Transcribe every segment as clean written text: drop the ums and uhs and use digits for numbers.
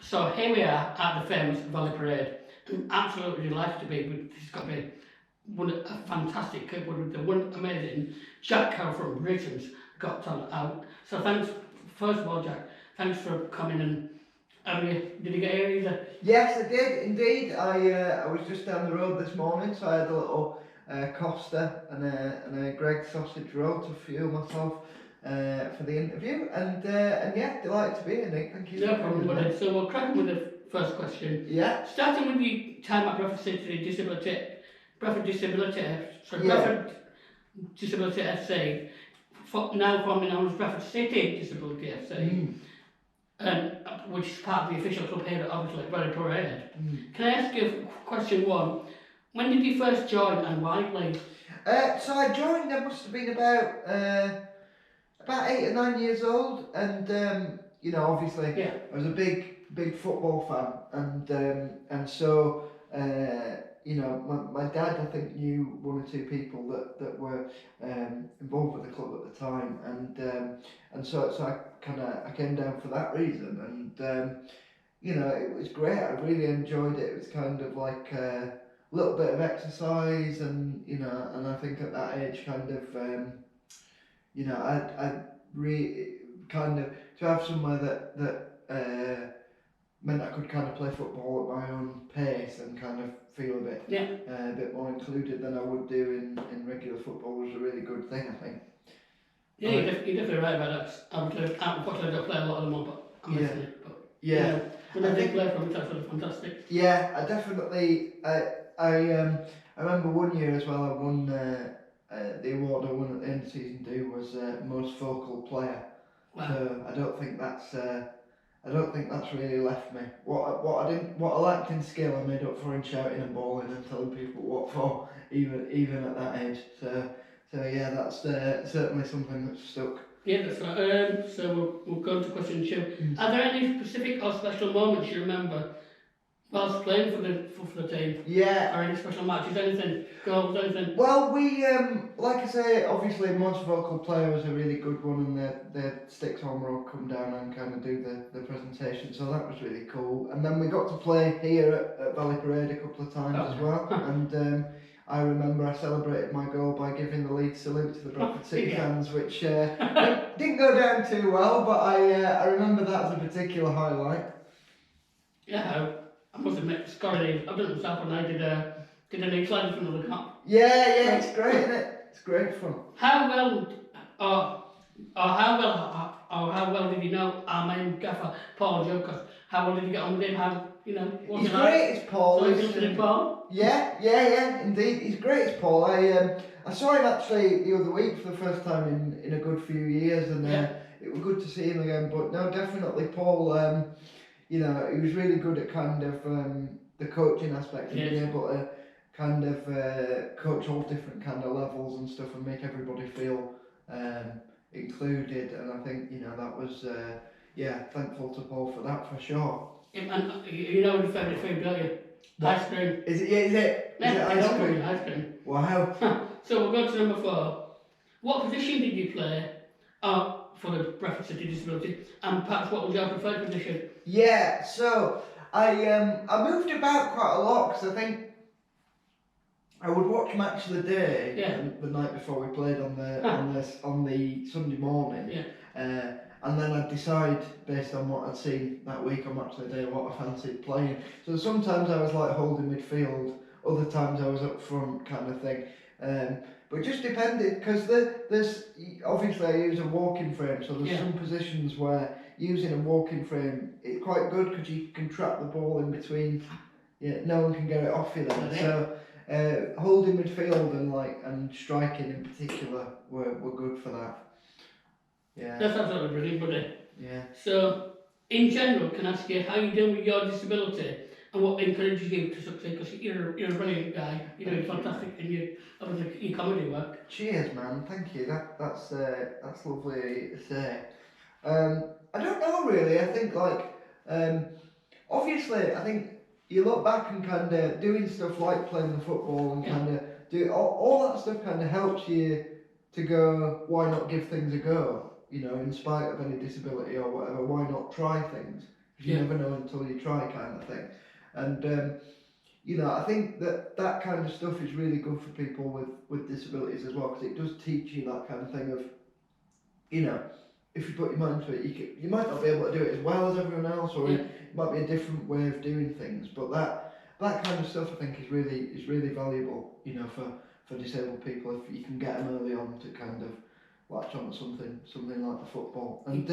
So here we are at the famous Valley Parade. I'm absolutely delighted to be with, this has got to be a fantastic kid with the one amazing Jack Carrol from Britains Got Talent out. So thanks, first of all, Jack, thanks for coming and did you get here either? Yes, I did indeed. I was just down the road this morning, so I had a little Costa and a Greggs sausage roll to fuel myself for the interview, and yeah, delighted to be here, Nick. Thank you. No problem with it. So we'll crack on with the first question. Yeah. Starting with your time at Bradford City Bradford Disability FC, now forming known as Bradford City Disability FC. Which is part of the official club here at obviously Valley Parade. Can I ask you question one? When did you first join and why, please? So I joined, I must have been about 8 or 9 years old, and you know, obviously I was a big football fan, and so you know, my dad, I think, knew one or two people that were involved with the club at the time, and so I came down for that reason, and you know, it was great. I really enjoyed it. It was kind of like a little bit of exercise, and you know, and I think at that age, kind of you know, I really kind of to have somewhere that meant I could kind of play football at my own pace and kind of feel a bit more included than I would do in regular football was a really good thing, I think. Yeah, you're definitely right about that. Unfortunately, I don't play a lot of them, but I'm listening. But you know, when I did play from it, that's really fantastic. Yeah, I definitely. I remember one year as well. I won the award I won at the end of season 2 was most vocal player. Wow. So I don't think that's really left me. What I lacked in skill, I made up for in shouting and bawling and telling people what for, even at that age. So yeah, that's certainly something that's stuck. Yeah, that's right. So we'll go to question 2. Are there any specific or special moments you remember whilst playing for the team? Yeah. Or any special matches, anything, goals, anything? Well, we like I say, obviously most vocal player was a really good one, and the sticks on road come down and kind of do the presentation, so that was really cool. And then we got to play here at Valley Parade a couple of times as well, and I remember I celebrated my goal by giving the Leeds salute to the Bradford City fans, which didn't go down too well, but I remember that as a particular highlight. Yeah, I must admit, scoring, I've done it myself when I did an exciting from the cup. Yeah, it's great, isn't it? It's great fun. How well did you know our main gaffer, Paul Joker? How well did you get on with him? How, you know, he's great as Paul. So he's interested in Paul? Yeah, indeed. He's great as Paul. I saw him actually the other week for the first time in a good few years, and it was good to see him again. But no, definitely Paul, you know, he was really good at kind of the coaching aspect of being able to kind of coach all different kind of levels and stuff and make everybody feel included, and I think, you know, that was thankful to Paul for that for sure. And you know your favourite food, don't you? Ice cream. Is it ice cream? Ice cream. Wow. So we'll go to number 4. What position did you play for the Bradford City Disability, and perhaps what was your preferred position? Yeah, so I moved about quite a lot because I think I would watch Match of the Day the night before we played on the Sunday morning, and then I'd decide based on what I'd seen that week on Match of the Day what I fancied playing. So sometimes I was like holding midfield, other times I was up front kind of thing. But it just depended, because there's obviously I use a walking frame, so there's some positions where using a walking frame it's quite good because you can trap the ball in between. No one can get it off you then. So holding midfield and striking in particular were good for that. Yeah. That's absolutely brilliant, buddy. Yeah. So in general, can I ask you how you deal with your disability and what encourages you to succeed? Because you're a brilliant guy. You're doing fantastic in your comedy work. Cheers, man. Thank you. That's lovely to say. I don't know really. I think obviously I think you look back and kind of doing stuff like playing the football and kind of do all that stuff kind of helps you to go, why not give things a go? You know, in spite of any disability or whatever, why not try things? You never know until you try, kind of thing. And you know, I think that kind of stuff is really good for people with disabilities as well, because it does teach you that kind of thing of, you know, if you put your mind to it, you might not be able to do it as well as everyone else, or it might be a different way of doing things. But that kind of stuff, I think, is really valuable, you know, for disabled people, if you can get them early on to kind of latch on to something like the football. And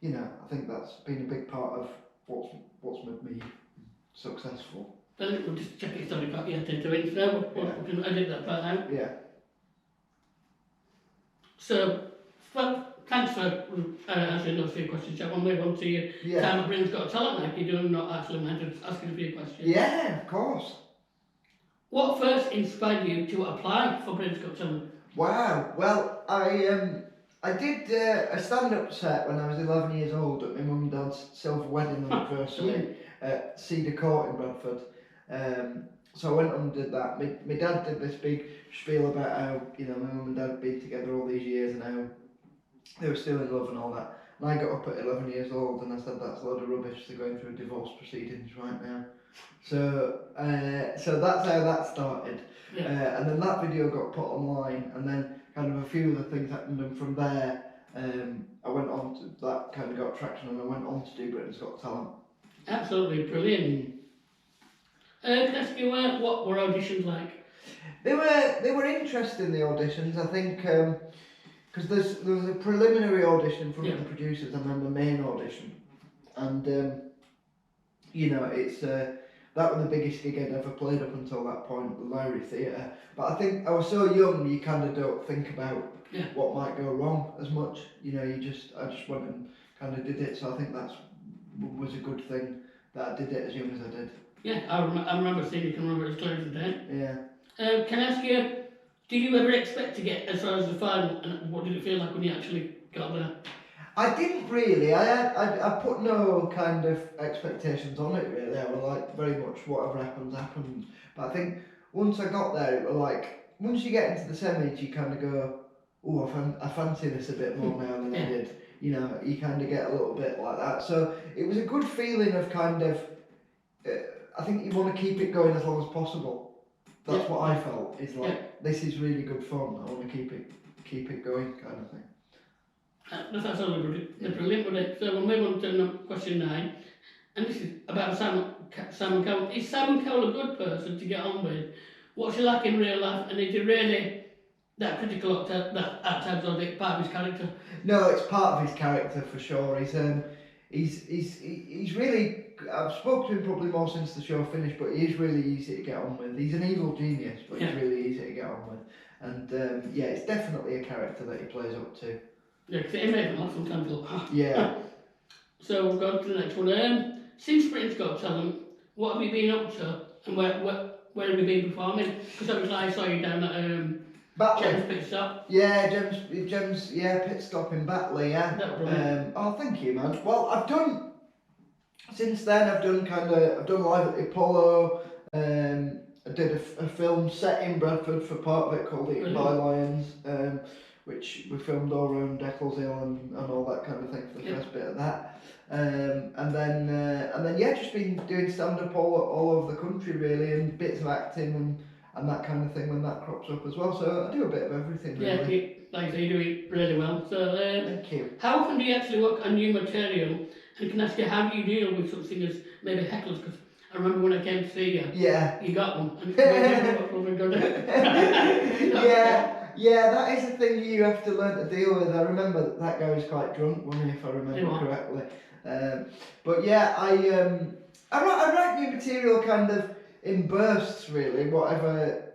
you know, I think that's been a big part of what's made me successful. We'll just check it. Sorry, got you to it. So we can edit that part out. Yeah. So, thanks for answering those few questions. Jack. We'll move on to your time at Britains Got Talent. Like you do, not actually mind asking a few questions. Yeah, of course. What first inspired you to apply for Britains Got Talent? Wow. Well, I did a stand-up set when I was 11 years old at my mum and dad's silver wedding anniversary at Cedar Court in Bradford. So I went on and did that. My dad did this big spiel about how, you know, my mum and dad had been together all these years and how they were still in love and all that. And I got up at 11 years old and I said, that's a load of rubbish, they're going through divorce proceedings right now. So that's how that started. And then that video got put online, and then kind of a few other things happened, and from there I went on to, that kind of got traction, and I went on to do Britains Got Talent. Absolutely brilliant. Can I ask you what were auditions like? They were interesting, the auditions, I think, because there was a preliminary audition from the producers and then the main audition, and you know, it's that was the biggest gig I'd ever played up until that point, the Lowry Theatre. But I think I was so young, you kind of don't think about what might go wrong as much. You know, I just went and kind of did it. So I think that was a good thing that I did it as young as I did. Yeah, I remember seeing you. Can remember it as clear as the day. Yeah. Can I ask you, did you ever expect to get as far as the final, and what did it feel like when you actually got there? I didn't really. I put no kind of expectations on it really. I was like, very much whatever happens, happens. But I think once I got there, it was like, once you get into the semis, you kind of go, oh, I fancy this a bit more now than I did. You know, you kind of get a little bit like that. So it was a good feeling of kind of, I think you want to keep it going as long as possible. That's what I felt. Is like, this is really good fun. I want to keep it going, kind of thing. That's absolutely brilliant, wasn't it? So we'll move on to question 9, and this is about Simon Cowell. Is Simon Cowell a good person to get on with? What's he like in real life, and is he really that critical at times, or is it part of his character? No, it's part of his character for sure. He's really. I've spoken to him probably more since the show finished, but he is really easy to get on with. He's an evil genius, but he's really easy to get on with, and it's definitely a character that he plays up to. Yeah, because it made me laugh sometimes. Yeah. So we'll go to the next one. Since Britains Got Talent, what have you been up to, and where have you been performing? Because obviously I saw you down at Jem's Pit Stop. Yeah, Jem's Pit Stop in Batley. Yeah. Oh, thank you, man. Well, since then I've done live at the Apollo. I did a film set in Bradford for part of it called Eaten by Lions. Which we filmed all around Eccles Hill and all that kind of thing for the first bit of that. And then just been doing stand-up all over the country really, and bits of acting and that kind of thing when that crops up as well. So I do a bit of everything really. Yeah, like I say, you do it really well. So thank you. How often do you actually work on new material? And can I ask you, how do you deal with such things as maybe hecklers? Because I remember when I came to see you, you got one. And Yeah, that is a thing you have to learn to deal with. I remember that guy was quite drunk, wasn't he, if I remember correctly. But yeah, I write new material kind of in bursts really, whatever,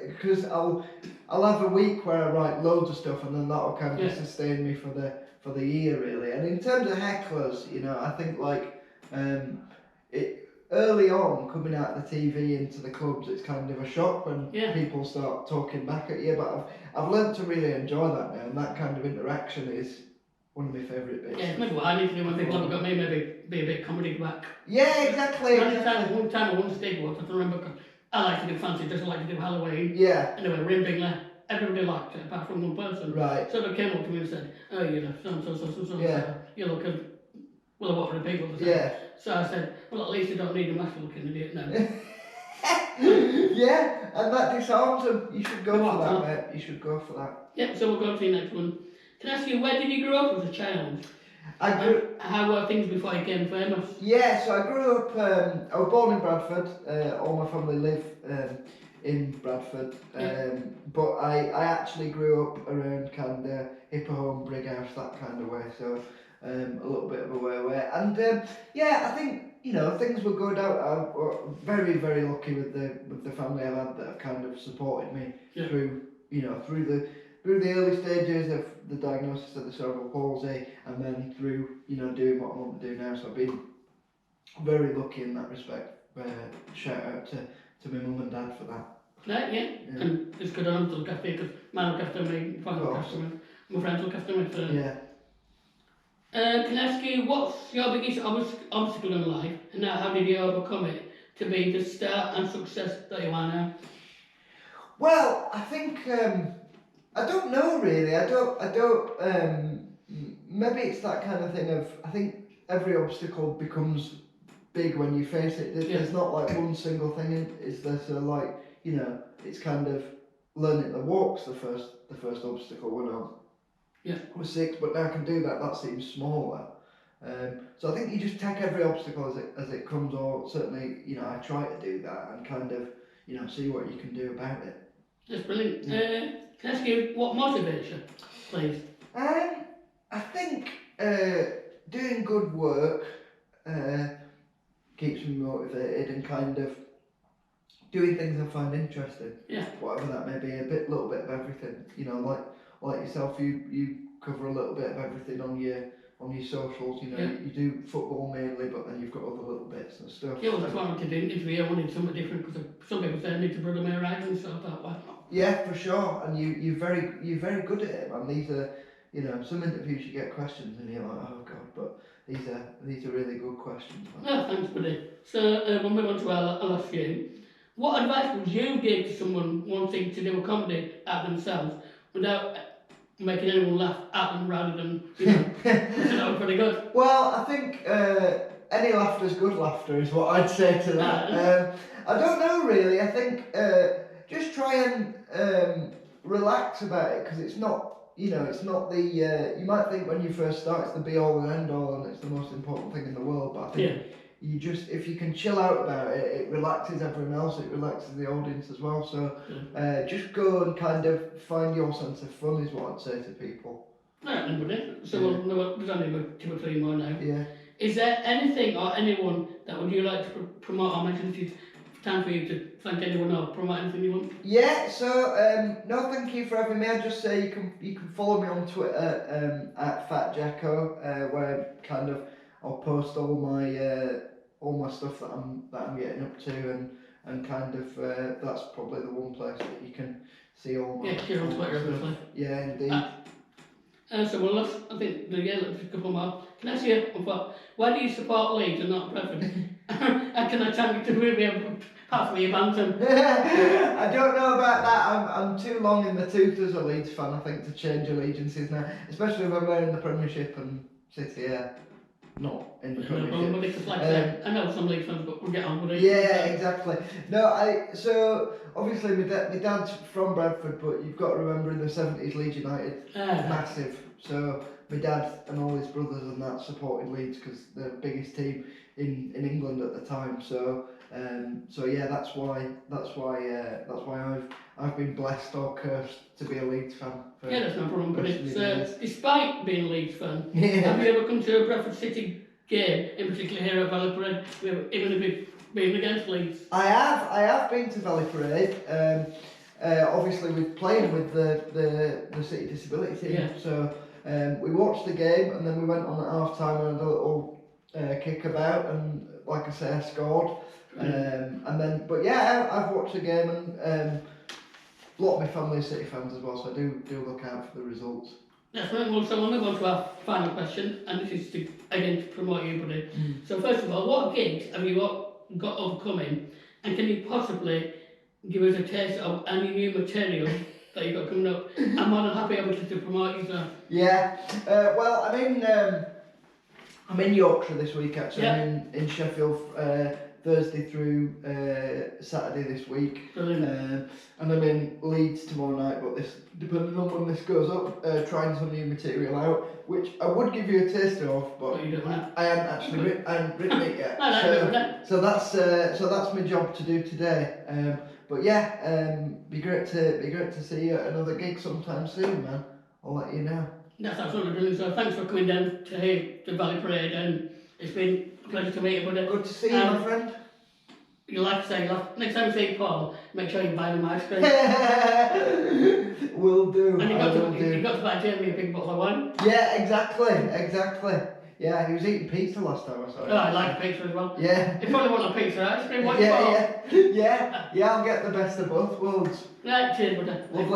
because I'll have a week where I write loads of stuff, and then that'll kind of sustain me for the year really. And in terms of hecklers, you know, I think like early on, coming out of the TV into the clubs, it's kind of a shock when people start talking back at you, but I've learned to really enjoy that now, and that kind of interaction is one of my favourite bits. Yeah, maybe what I need to do when people haven't got me, maybe be a bit comedy back. Yeah, exactly. One time I won stage once, I remember, because I like to do fancy, doesn't like to do Halloween. Yeah. Anyway, we're in Bingley, everybody liked it, apart from one person. Right. So they came up to me and said, oh, you know, so. Yeah. You look well, what were the people to say? Yeah. So I said, well, at least I don't need a massive looking idiot now. Yeah, and that disarms them. You should go for that, mate. You should go for that. Yep, so we'll go to the next one. Can I ask you, where did you grow up as a child? How were things before you became famous? Yeah, so I grew up, I was born in Bradford. All my family live in Bradford. But I actually grew up around kind of Hipperholm, Brighouse, that kind of way. So a little bit of a way away. And yeah, I think, you know, things were good. I'm very, very lucky with the family I've had that have kind of supported me through, you know, through the early stages of the diagnosis of the cerebral palsy, and then through, you know, doing what I want to do now. So I've been very lucky in that respect. Shout out to my mum and dad for that. Right, yeah. And it's good on to look after you, because man look after me, father look after me, my friends look after me. So. Yeah. Can I ask you, what's your biggest obstacle in life, and how did you overcome it to be the star and success that you are now? Well, I think I don't know really. I don't. Maybe it's that kind of thing of, I think every obstacle becomes big when you face it. There's not like one single thing. Is there? So like, you know, it's kind of learning the walk's the first obstacle when I was 6, but now I can do that. That seems smaller. So I think you just take every obstacle as it comes, or certainly, you know, I try to do that and kind of, you know, see what you can do about it. That's brilliant. Can I ask you what motivates you, please? I think doing good work keeps me motivated, and kind of doing things I find interesting. Yeah. Whatever that may be, little bit of everything. You know, like yourself, you cover a little bit of everything on your socials. You know, you do football mainly, but then you've got other little bits and stuff. Yeah, well, that's why I wanted to interview. I wanted something different, because some people say I need to broaden my horizons, so I thought, why not? Yeah, for sure. And you're very good at it, man. These are, you know, some interviews you get questions and you're like, oh god, but these are really good questions, man. Oh, thanks, buddy. So we'll move on to our last few. What advice would you give to someone wanting to do a comedy at themselves without making anyone laugh at them, rather than, you know, that was pretty good? Well, I think any laughter's good laughter is what I'd say to that. I don't know really. I think just try and relax about it, because it's not, you know, it's not the you might think when you first start it's the be all and end all and it's the most important thing in the world, but I think you just, if you can chill out about it, it relaxes everyone else, it relaxes the audience as well. So just go and kind of find your sense of fun is what I'd say to people. Right, everybody. So there's only 2 or 3 more now. Yeah. Is there anything or anyone that would you like to promote or mention? It's time for you to thank anyone or promote anything you want. Yeah. So no, thank you for having me. I'd just say you can follow me on Twitter at FatJacko, where kind of I'll post all my stuff that I'm getting up to, and kind of that's probably the one place that you can see all my. Yeah, you're on Twitter, obviously. Yeah, indeed. So well, I think let's a couple more. Can I ask you why do you support Leeds and not Bradford? And can I thank you to move me apart from your bantam? I don't know about that. I'm too long in the tooth as a Leeds fan, I think, to change allegiances now, especially when we're in the Premiership and City here. Not in the Premiership. I know some Leeds fans, but we'll get on with it. Yeah, exactly. No, so obviously my dad's from Bradford, but you've got to remember in the 70s Leeds United, massive. So my dad and all his brothers and that supported Leeds because they're the biggest team in England at the time. So yeah, that's why I've been blessed or cursed to be a Leeds fan. Yeah, that's no problem. But despite being a Leeds fan, have you ever come to a Bradford City game, in particular here at Valley Parade, even if you've been against Leeds? I have been to Valley Parade. Obviously, we're playing with the City Disability team. Yeah. So we watched the game and then we went on at half time and had a little kick about, and like I say, I scored. And then, but yeah, I've watched the game, and a lot of my family are City fans as well, so I do look out for the results. That's right. Well, so we'll move on to our final question, and this is to promote you, buddy. So first of all, what gigs have you got upcoming, and can you possibly give us a taste of any new material that you've got coming up? I'm more than happy able to promote you, sir. Yeah. Well, I mean, I'm in Yorkshire this week actually. Yeah. I'm in Sheffield Thursday through Saturday this week. Brilliant. And I'm in Leeds tomorrow night, but this, depending on when this goes up, trying some new material out, which I would give you a taster of, but you don't I haven't actually I haven't written it yet. No, so that's my job to do today. But yeah, be great to see you at another gig sometime soon, man. I'll let you know. That's absolutely brilliant. So thanks for coming down to here to Valley Parade, and it's been a pleasure to meet you, buddy. Good to see you, my friend. You like to say, next time you see Paul, make sure you buy him ice cream. Will do. And you got to buy Jamie a big bottle of wine. Yeah, exactly. Yeah, he was eating pizza last time I saw him. Oh, I like pizza as well. Yeah. He probably want a pizza ice cream. What Yeah, I'll get the best of both worlds. Right, cheers, buddy. Lovely.